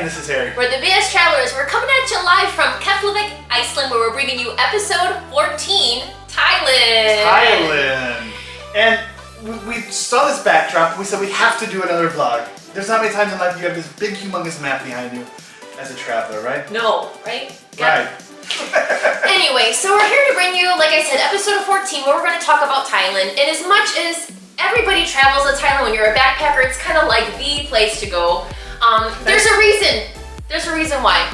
And this is Harry. We're the BS Travelers. We're coming at you live from Keflavik, Iceland, where we're bringing you episode 14, Thailand. And we saw this backdrop and we said we have to do another vlog. There's not many times in life you have this big humongous map behind you as a traveler, right? No, right? Right. Anyway, so we're here to bring you, like I said, episode 14, where we're going to talk about Thailand. And as much as everybody travels to Thailand, when you're a backpacker, it's kind of like the place to go. There's a reason. There's a reason why.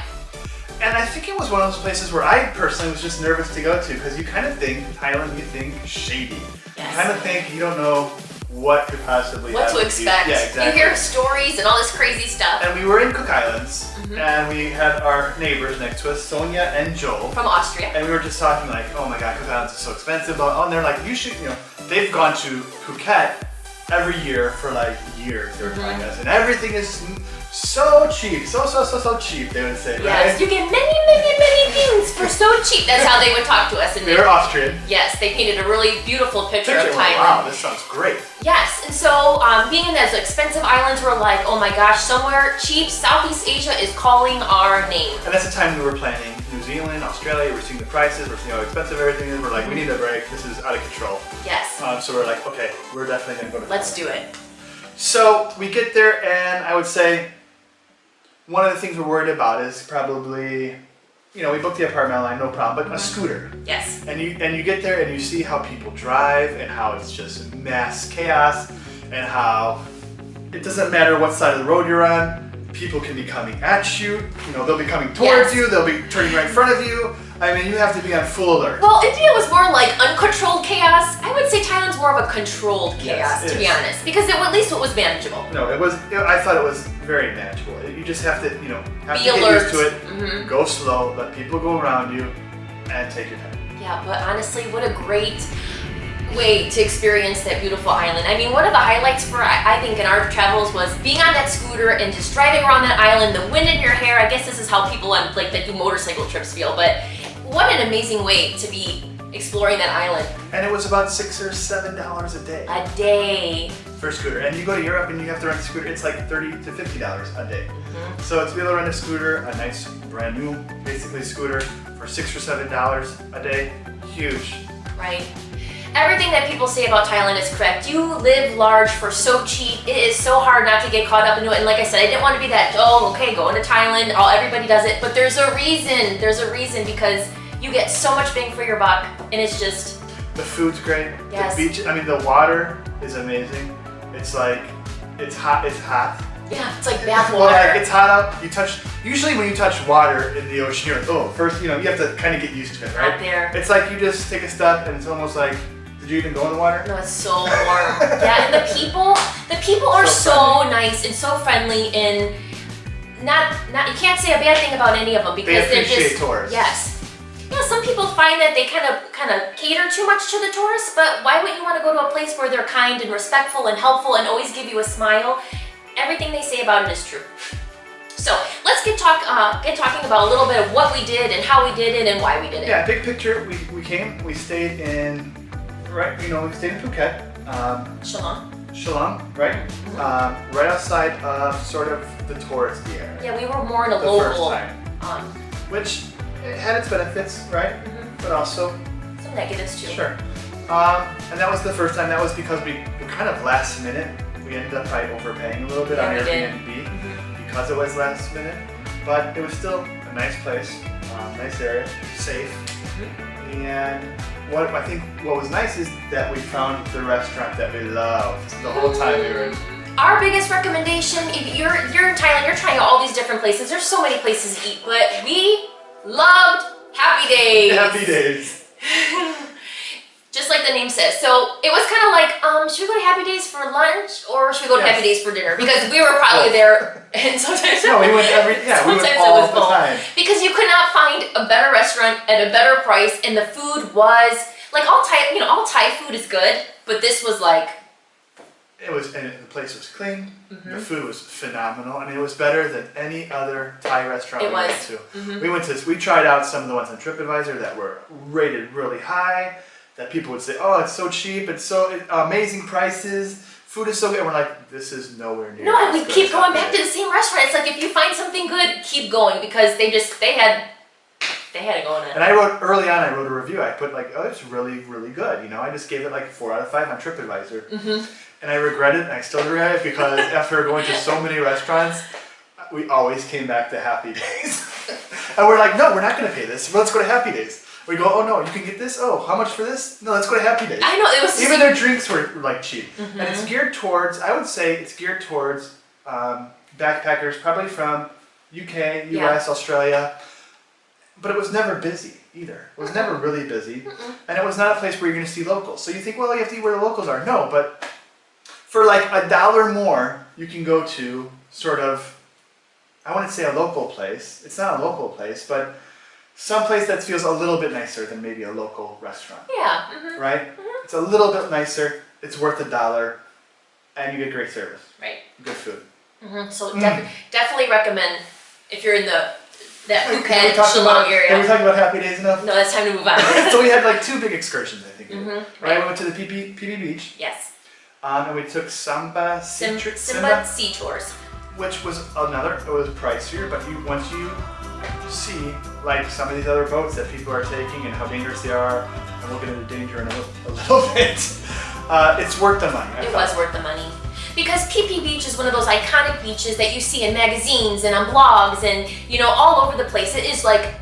And I think it was one of those places where I personally was just nervous to go to because you kind of think Thailand, you think shady. Yes. You kind of think you don't know what could possibly what to expect. Yeah, exactly. You hear stories and all this crazy stuff. And we were in Cook Islands, and we had our neighbors next to us, Sonia and Joel. From Austria. And we were just talking like, oh my God, Cook Islands is so expensive. Oh, and they're like, you should, they've gone to Phuket every year for like years, they were telling us. And everything is so cheap, so cheap, they would say, yes, right? you get many things for so cheap. That's how they would talk to us. And They're Austrian. Yes, they painted a really beautiful picture of Thailand. Wow, this sounds great. Yes, and so being in those expensive islands, we're like, oh my gosh, somewhere cheap, Southeast Asia is calling our name. And that's the time we were planning New Zealand, Australia, we're seeing the prices, we're seeing how expensive everything is, we're like, we need a break, this is out of control. Yes. So we're like, okay, we're definitely gonna go to Let's Thailand. do it. So we get there, and I would say one of the things we're worried about is probably, we booked the apartment online, no problem, but a scooter. Yes. And you get there and you see how people drive and how it's just mass chaos and how it doesn't matter what side of the road you're on, people can be coming at you, they'll be coming towards you, they'll be turning right in front of you. I mean, you have to be on full alert. Well, India was more like uncontrolled chaos. I would say Thailand's more of a controlled chaos, yes, to be honest, because at least it was manageable. No, I thought it was very manageable. You just have to, have be to alert. get used to it, go slow, let people go around you, and take your time. Yeah, but honestly, what a great way to experience that beautiful island. I mean, one of the highlights for, I think, in our travels was being on that scooter and just driving around that island, the wind in your hair. I guess this is how people on that do motorcycle trips feel, but what an amazing way to be exploring that island. And it was about $6 or $7 a day. A day. For a scooter. And you go to Europe and you have to rent a scooter, it's like $30 to $50 a day. So to be able to rent a scooter, a nice brand new, basically scooter, for $6 or $7 a day, huge. Right. Everything that people say about Thailand is correct. You live large for so cheap. It is so hard not to get caught up into it. And like I said, I didn't want to be that, going to Thailand, everybody does it. But there's a reason. There's a reason, because you get so much bang for your buck, and it's just... The food's great. Yes. The beach, the water is amazing. It's like, it's hot. Yeah, it's like bath water. It's hot out. Usually when you touch water in the ocean, you're like, first, you have to kind of get used to it, right? Not there. It's like you just take a step and it's almost like, did you even go in the water? No, it's so warm. Yeah, and the people are so nice and so friendly, and not you can't say a bad thing about any of them, because they they're appreciate just tourists. Yes. Yeah, some people find that they kind of cater too much to the tourists, but why would you want to go to a place where they're kind and respectful and helpful and always give you a smile? Everything they say about it is true. So let's get talking about a little bit of what we did and how we did it and why we did it. Yeah, big picture. We stayed in we stayed in Phuket. Shillong, right? Right outside of sort of the touristy area. Yeah, we were more in a the local. First time. Which it had its benefits, right? But also some negatives too. Sure. And that was the first time. That was because we were kind of last minute. We ended up probably overpaying a little bit on Airbnb because it was last minute. But it was still a nice place, nice area, safe. And what was nice is that we found the restaurant that we loved the whole time we were in. Our biggest recommendation, if you're in Thailand, you're trying all these different places. There's so many places to eat, but we loved Happy Days. Happy Days. Just like the name says. So it was kind of like, should we go to Happy Days for lunch, or should we go to Happy Days for dinner? Because we were probably there, and sometimes we went all the time. Because you could not find a better restaurant at a better price, and the food was like all Thai food is good, but this was like. And the place was clean. The food was phenomenal. It was better than any other Thai restaurant we went to. We tried out some of the ones on TripAdvisor that were rated really high. That people would say, oh, it's so cheap. It's so amazing prices food is so good. And we're like, this is nowhere near. No, and we as good keep as going Happy back to Days. the same restaurant. It's like if you find something good, keep going because they had it going on. And I wrote early on. I wrote a review. I put like, oh, it's really, really good. You know, I just gave it like 4 out of 5 on TripAdvisor. And I regret it. And I still regret it because after going to so many restaurants, we always came back to Happy Days. And we're like, no, we're not going to pay this. Let's go to Happy Days. We go, oh no, you can get this? Oh, how much for this? No, let's go to Happy Days. I know, it was even their drinks were like cheap. And it's geared towards, I would say it's geared towards backpackers, probably from UK, US, Australia. But it was never busy either. It was never really busy. And it was not a place where you're going to see locals. So you think, well, you have to eat where the locals are. No, but for like $1 more, you can go to sort of, I wouldn't say a local place. It's not a local place, but some place that feels a little bit nicer than maybe a local restaurant. Yeah. Right? It's a little bit nicer. It's worth $1, and you get great service. Right. Good food. So definitely recommend if you're in that Have Phuket, Shillong area. Have we talked about Happy Days enough? No, it's time to move on. So we had like 2 big excursions, I think. Right. We went to the Phi Phi Beach. Yes. And we took Simba Sea tours. which was it was pricier, but once you see like some of these other boats that people are taking and how dangerous they are, and we'll get into danger in a little bit, it's worth the money. It was worth the money. Because Phi Phi Beach is one of those iconic beaches that you see in magazines and on blogs and all over the place. It is like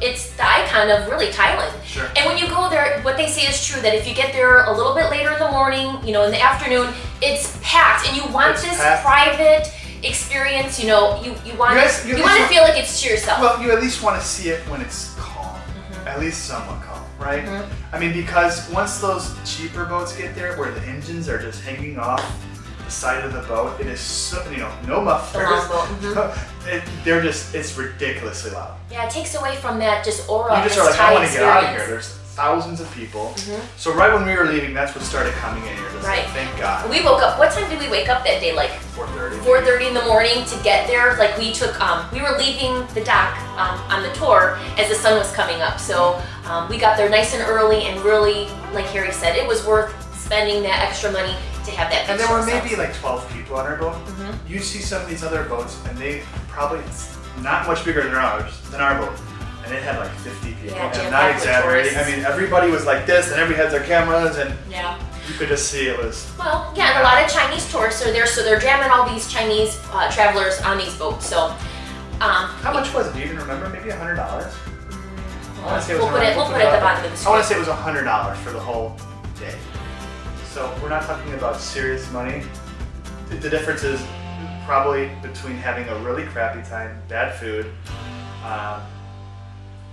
it's the icon of really Thailand. Sure. And when you go there, what they say is true that if you get there a little bit later in the morning, in the afternoon, it's packed and you want private experience. You want to feel like it's to yourself. Well, you at least want to see it when it's calm, at least somewhat calm, right? I mean, because once those cheaper boats get there, where the engines are just hanging off the side of the boat, it is so, no mufflers. It's ridiculously loud. Yeah, it takes away from that just aura. You just are like, I want to get out of here. There's thousands of people. So right when we were leaving, that's what started coming in here. Right. Thank God. We woke up. What time did we wake up that day? Like 4:30. 4:30 in the morning to get there. Like we took. We were leaving the dock on the tour as the sun was coming up. So we got there nice and early, and really, like Harry said, it was worth spending that extra money to have that. And there were maybe like 12 people on our boat. You see some of these other boats, and they probably not much bigger than our boat. And it had like 50 people. Yeah, I'm not exaggerating. I mean, everybody was like this, and everybody had their cameras, and you could just see it was. Well, yeah, and a lot of Chinese tourists are there, so they're jamming all these Chinese travelers on these boats. So, how much was it? Do you even remember? Maybe $100. We'll put it at the bottom of the screen. I want to say it was $100 for the whole day. So we're not talking about serious money. The difference is probably between having a really crappy time, bad food,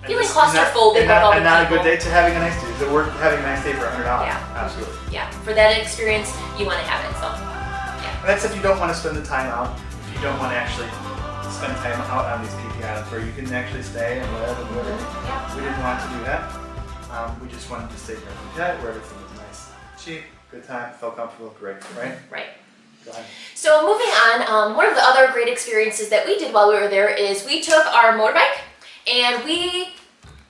feeling claustrophobic with all the and not a people. good day to having a nice day. Is it worth having a nice day for $100? Yeah. Absolutely. Yeah, for that experience, you want to have it. So, And that's if you don't want to spend the time out. If you don't want to actually spend time out on these PP islands where you can actually stay and live and whatever. We didn't want to do that. We just wanted to stay here in Phuket where everything was nice, cheap, good time, felt comfortable, great, right? Right. Go ahead. So moving on, one of the other great experiences that we did while we were there is we took our motorbike and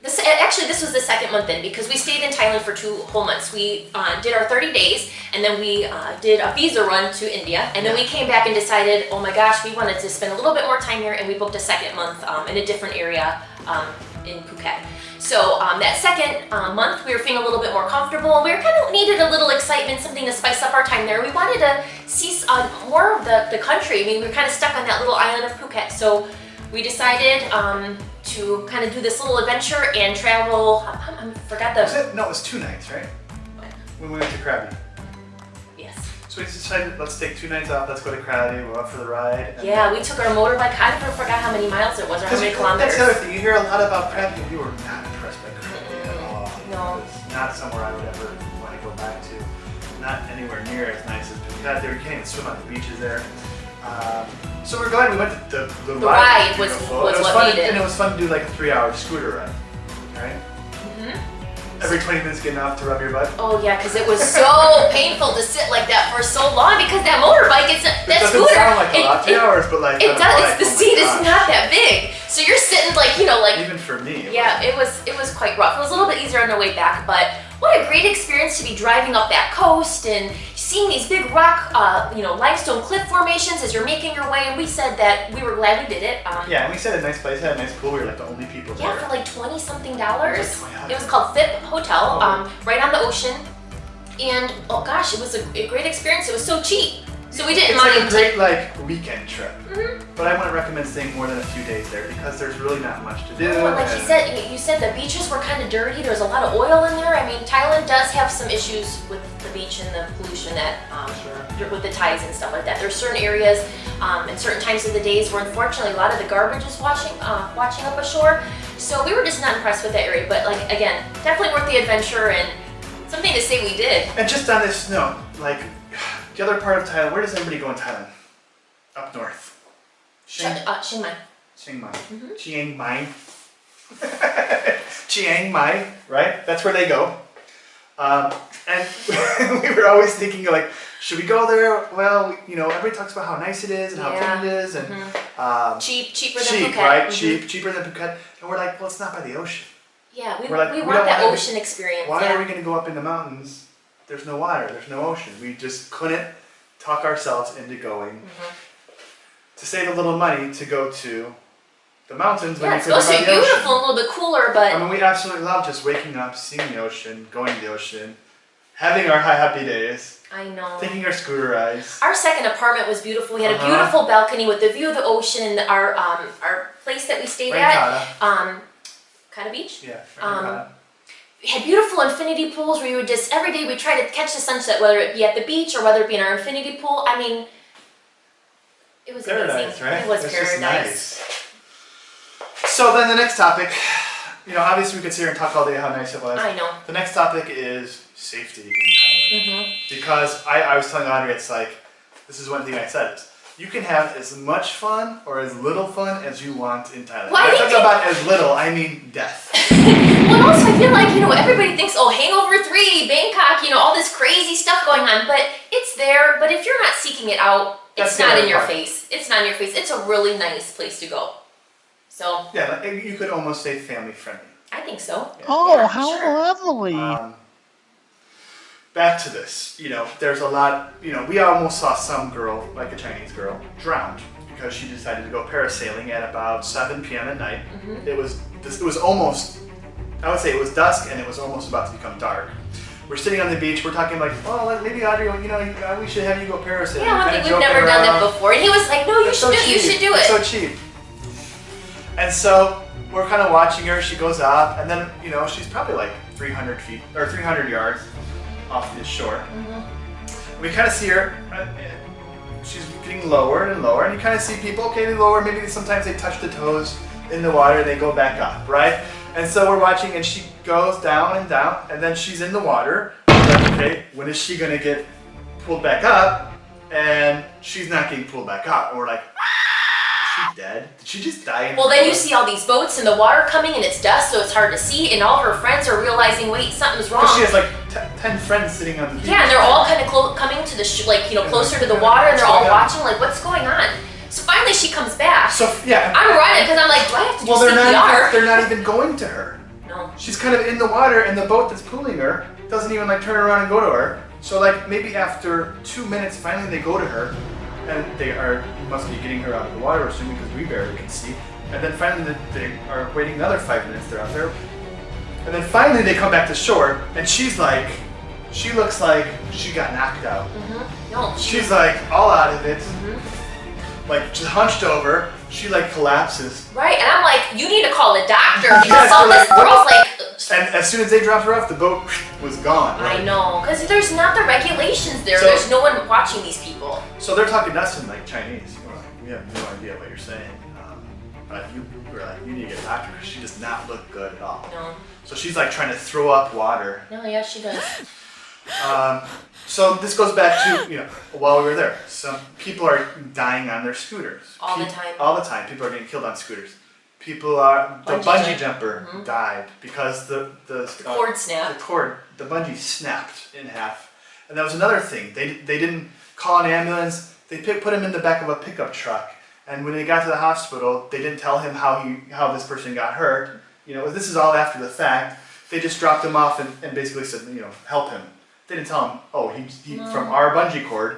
this was the second month in because we stayed in Thailand for 2 whole months. We did our 30 days and then we did a visa run to India and then we came back and decided, oh my gosh, we wanted to spend a little bit more time here and we booked a second month in a different area in Phuket. So that second month we were feeling a little bit more comfortable and we kind of needed a little excitement, something to spice up our time there. We wanted to see more of the country. I mean, we were kind of stuck on that little island of Phuket. So we decided to kind of do this little adventure and travel. I forgot the... It was 2 nights, right? What? When we went to Krabi. Yes. So we decided, let's take 2 nights off, let's go to Krabi, we're up for the ride. Yeah, we took our motorbike. I forgot how many miles it was or how many kilometers. That's the other thing, you hear a lot about Krabi, and we were not impressed by Krabi at all. No. It's not somewhere I would ever want to go back to. Not anywhere near as nice as Phuket. You can't even swim on the beaches there. So we're glad we went to the ride. Was what fun, we did. And it was fun to do like a 3-hour scooter ride, right? Every 20 minutes getting off to rub your butt. Oh yeah, because it was so painful to sit like that for so long because that motorbike, that doesn't scooter. Sound like a lot, 3 hours, but like it does. The seat is not that big, so you're sitting like even for me. It was quite rough. It was a little bit easier on the way back, but what a great experience to be driving up that coast and seeing these big rock, limestone cliff formations as you're making your way. And we said that we were glad we did it. Yeah, and we said a nice place, had a nice pool. We were like the only people there. Yeah, for like $20-something. It was called Phip Hotel, right on the ocean. And oh gosh, it was a great experience. It was so cheap. So we didn't mind. It's like a great weekend trip. But I wouldn't recommend staying more than a few days there because there's really not much to do. Well, like you said the beaches were kind of dirty. There was a lot of oil in there. I mean, Thailand does have some issues with the beach and the pollution that with the tides and stuff like that. There's certain areas and certain times of the days where unfortunately a lot of the garbage is washing up ashore. So we were just not impressed with that area. But like again, definitely worth the adventure and something to say we did. And just on this note, like the other part of Thailand, where does everybody go in Thailand? Up north. Chiang Mai. Chiang Mai. Chiang Mai. Chiang Mai, right? That's where they go. And we were always thinking like, should we go there? Well, everybody talks about how nice it is and how clean it is and cheaper than Phuket. Right? Cheaper than Phuket. And we're like, well, it's not by the ocean. Yeah, we want that ocean experience. Why are we going to go up in the mountains? There's no water. There's no ocean. We just couldn't talk ourselves into going to save a little money to go to the mountains. Yeah, it's supposed to be beautiful, a little bit cooler, but I mean, we absolutely love just waking up, seeing the ocean, going to the ocean, having our happy days. I know. Taking our scooter rides. Our second apartment was beautiful. We had a beautiful balcony with the view of the ocean, and our place that we stayed at, Kata Beach. Yeah. We had beautiful infinity pools where you would just every day we try to catch the sunset, whether it be at the beach or whether it be in our infinity pool. I mean, it was paradise, amazing. right? It was it's paradise. Just nice. So then the next topic, obviously we could sit here and talk all day how nice it was. I know. The next topic is safety in Thailand. Because I was telling Audrey, it's like, this is one thing I said. You can have as much fun or as little fun as you want in Thailand. Well, I'm talking about as little, I mean death. Well, also I feel like, everybody thinks, Hangover 3, Bangkok, all this crazy stuff going on, but it's there. But if you're not seeking it out, it's not in your face. It's not in your face. It's a really nice place to go. So. Yeah, you could almost say family friendly. I think so. Yeah. Oh, how lovely. Back to this, there's a lot, we almost saw some girl, like a Chinese girl, drowned because she decided to go parasailing at about 7 p.m. at night. It was almost, I would say it was dusk and it was almost about to become dark. We're sitting on the beach, we're talking like, oh, maybe Audrey, we should have you go parasailing. Yeah, I think we've never done that before. And he was like, no, you should do it. It's so cheap. And so we're kind of watching her, she goes up, and then, she's probably like 300 feet, or 300 yards off the shore. We kind of see her, she's getting lower and lower, and you kind of see people, okay, they lower, maybe sometimes they touch the toes in the water, and they go back up, right? And so we're watching, and she goes down and down, and then she's in the water. Like, okay, when is she gonna get pulled back up? And she's not getting pulled back up. And we're like, is she dead? Did she just die? Well, then you see all these boats in the water coming, and it's dusk, so it's hard to see. And all her friends are realizing, wait, something's wrong. She has like 10 friends sitting on the beach. Yeah, and they're all kind of coming to the closer to the water, and they're all watching, like, what's going on? So finally, she comes back. So yeah, I'm running because I'm like, do I have to do CPR? They're not even going to her. No. She's kind of in the water, and the boat that's pulling her doesn't even like turn around and go to her. So like maybe after 2 minutes, finally they go to her, and they must be getting her out of the water, assuming because we barely can see. And then finally they are waiting another 5 minutes. They're out there, and then finally they come back to shore, and she looks like she got knocked out. No. She's like all out of it. Like just hunched over, she like collapses. Right, and I'm like, you need to call the doctor because all this girl's like. And as soon as they dropped her off, the boat was gone. Right? I know, because there's not the regulations there. There's no one watching these people. So they're talking to us in like Chinese. We're like, we have no idea what you're saying. But we're like, you need to get a doctor because she does not look good at all. No. So she's like trying to throw up water. No, yeah, she does. So this goes back to, while we were there, some people are dying on their scooters. All the time. All the time. People are getting killed on scooters. The bungee jumper died because the cord snapped. The bungee snapped in half. And that was another thing. They didn't call an ambulance. They put him in the back of a pickup truck. And when they got to the hospital, they didn't tell him how this person got hurt. This is all after the fact. They just dropped him off and basically said, help him. They didn't tell him, oh, he from our bungee cord,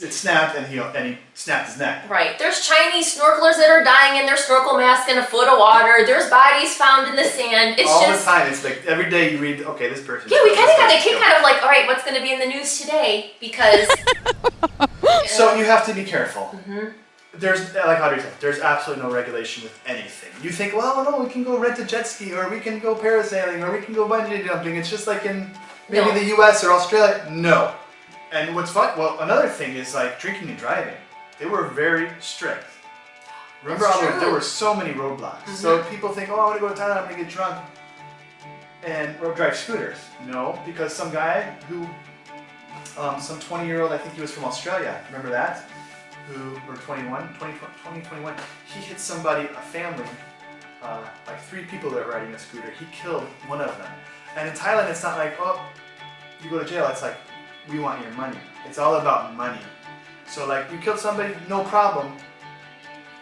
it snapped and he snapped his neck. Right. There's Chinese snorkelers that are dying in their snorkel mask in a foot of water. There's bodies found in the sand. It's all just the time. It's like every day you read, okay, this person. Yeah, we kind of got a kid kind of like, all right, what's going to be in the news today? Because so you have to be careful. Mm-hmm. There's, like Audrey said, there's absolutely no regulation with anything. You think, well, no, we can go rent a jet ski, or we can go parasailing, or we can go bungee jumping. It's just like in maybe the U.S. or Australia. No. And what's fun? Well, another thing is like drinking and driving. They were very strict. Remember, there were so many roadblocks. Mm-hmm. So people think, oh, I want to go to Thailand, I'm going to get drunk and drive scooters. No, because some guy who, some 20-year-old, I think he was from Australia. Remember that? Who were 21, he hit somebody, a family, like 3 people that were riding a scooter. He killed one of them. And in Thailand, it's not like, oh, you go to jail. It's like, we want your money. It's all about money. So like, you killed somebody, no problem.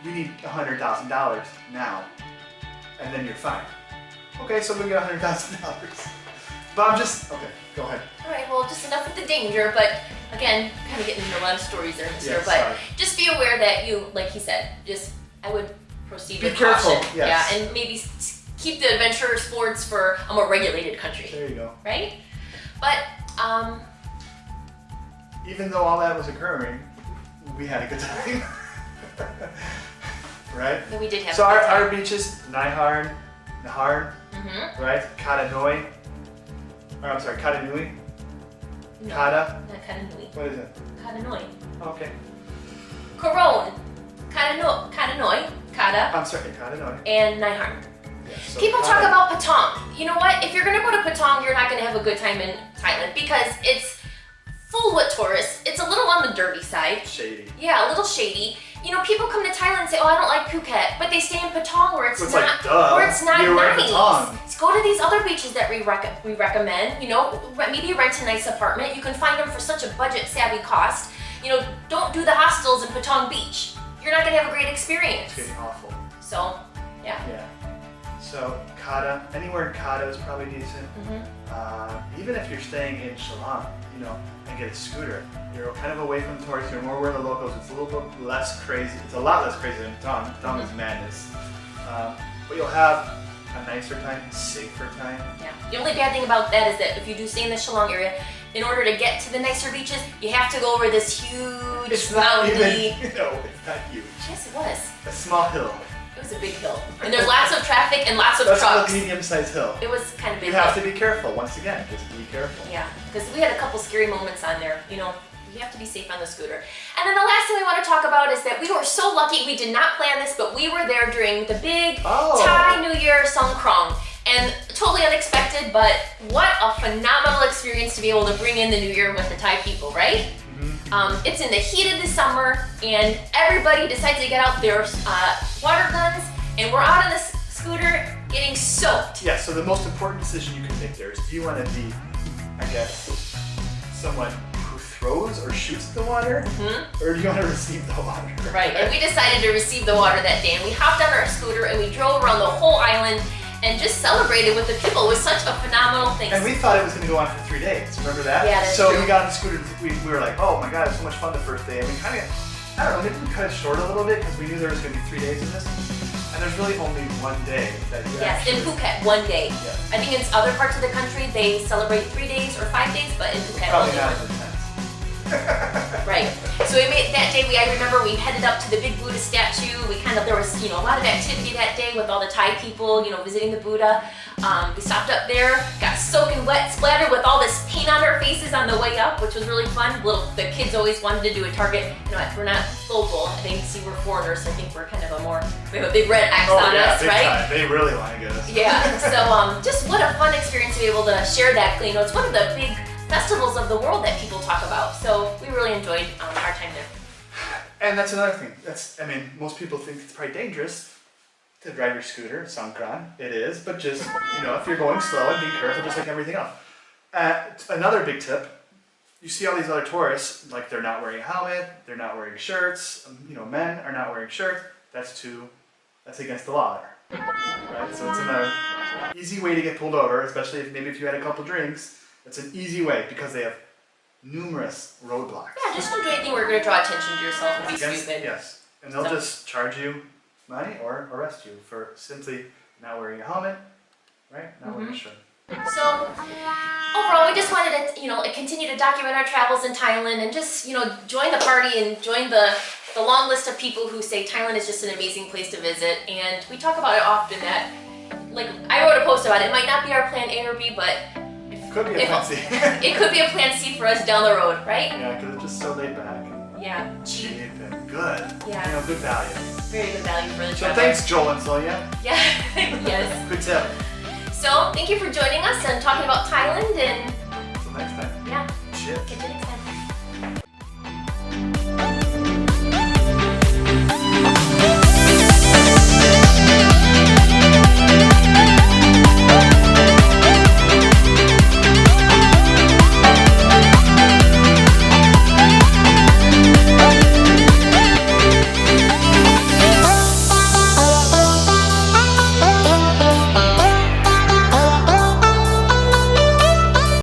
We need $100,000 now, and then you're fine. Okay, so we get $100,000. But I'm just, okay, go ahead. All right, well, just enough with the danger, but again, kind of getting into a lot of stories there, mister. But sorry. Just be aware that you, like he said, I would proceed with careful, caution. yes. Yeah, and maybe keep the adventure sports for a more regulated country. There you go. Right? But, even though all that was occurring, we had a good time. Right? Yeah, we did have so a good our beaches, Nahar, mm-hmm. right? Katanoi. Or I'm sorry, Katanui. No, Kata. not Katanui. What is it? Katanoi. Okay. Coron. Katanoi. Kata. I'm sorry, Katanoi. And Nihar. Yeah, so People talk about Patong. You know what? If you're going to go to Patong, you're not going to have a good time in Thailand because it's full with tourists. It's a little on the dirty side. Shady. Yeah, a little shady. You know, people come to Thailand and say, oh, I don't like Phuket, but they stay in Patong where it's so not, like, duh, where it's not nice. Patong. Go to these other beaches that we recommend. You know, maybe rent a nice apartment. You can find them for such a budget-savvy cost. You know, don't do the hostels in Patong Beach. You're not going to have a great experience. It's getting awful. So, yeah. Yeah. So Kata, anywhere in Kata is probably decent. Mm-hmm. Even if you're staying in Shillong, you know, and get a scooter, you're kind of away from the tourists, you're more where the locals, it's a little bit less crazy. It's a lot less crazy than Patong. Patong is madness. But you'll have a nicer time, safer time. Yeah. The only bad thing about that is that if you do stay in the Shillong area, in order to get to the nicer beaches, you have to go over this huge It's not mountainy. even, no, it's not huge. Yes, it was. A small hill. It was a big hill. And there's lots of traffic and lots of That's trucks. a medium-sized hill. It was kind of big. You have to be careful, once again, just be careful. Yeah, because we had a couple scary moments on there. You know, you have to be safe on the scooter. And then the last thing we want to talk about is that we were so lucky. We did not plan this, but we were there during the big Thai New Year Songkran. And totally unexpected, but what a phenomenal experience to be able to bring in the New Year with the Thai people, right? Mm-hmm. It's in the heat of the summer, and everybody decides to get out their water guns, and we're out on the scooter getting soaked. Yeah, so the most important decision you can make there is, do you want to be, I guess, someone who throws or shoots the water, or do you want to receive the water? Right, and we decided to receive the water that day, and we hopped on our scooter and we drove around the whole island and just celebrated with the people. It was such a phenomenal thing. And we thought it was going to go on for 3 days. Remember that? Yeah, that's so true. we got on the scooter. We were like, oh my god, it was so much fun the first day. And we kind of, I don't know, maybe we cut it short a little bit because we knew there was going to be 3 days of this. And there's really only 1 day that you Yes, actually... in Phuket, 1 day. Yeah. I think in other parts of the country they celebrate 3 days or 5 days, but in Phuket Probably only not one. as intense. Right. So we made that day. I remember we headed up to the big Buddha statue. There was a lot of activity that day with all the Thai people, visiting the Buddha. We stopped up there, got soaking wet, splattered with all this paint on our faces on the way up, which was really fun. The kids always wanted to do a target. We're not local. I think we're foreigners, so I think we're kind of we have a big red X on us, big right? Time. They really want to get us. Yeah. So just what a fun experience to be able to share that. It's one of the big festivals of the world that people talk about. So we really enjoyed our time there. And that's another thing. Most people think it's probably dangerous to drive your scooter, Songkran. It is, but just, if you're going slow and being careful, just like everything else. Another big tip, you see all these other tourists, like they're not wearing a helmet, they're not wearing shirts, men are not wearing shirts. That's against the law there. Right? So it's another easy way to get pulled over, especially if you had a couple drinks. It's an easy way because they have numerous roadblocks. Yeah, just don't do anything where you're gonna draw attention to yourself and be Against- stupid. Yes, and they'll So- just charge you money or arrest you for simply not wearing a helmet, right? Not wearing a shirt. So overall, we just wanted to, continue to document our travels in Thailand and just, join the party and join the long list of people who say Thailand is just an amazing place to visit. And we talk about it often that, like, I wrote a post about it. It might not be our plan A or B, but Could be a plan C. it could be a plan C for us down the road, right? Yeah, because it's just so laid back. Yeah, cheap. Cheap and good. Yeah. Good value. Very good value for the So travel. thanks, Joel and Sonia. Yeah, yes. Good tip. So thank you for joining us and talking about Thailand and Until next time. yeah.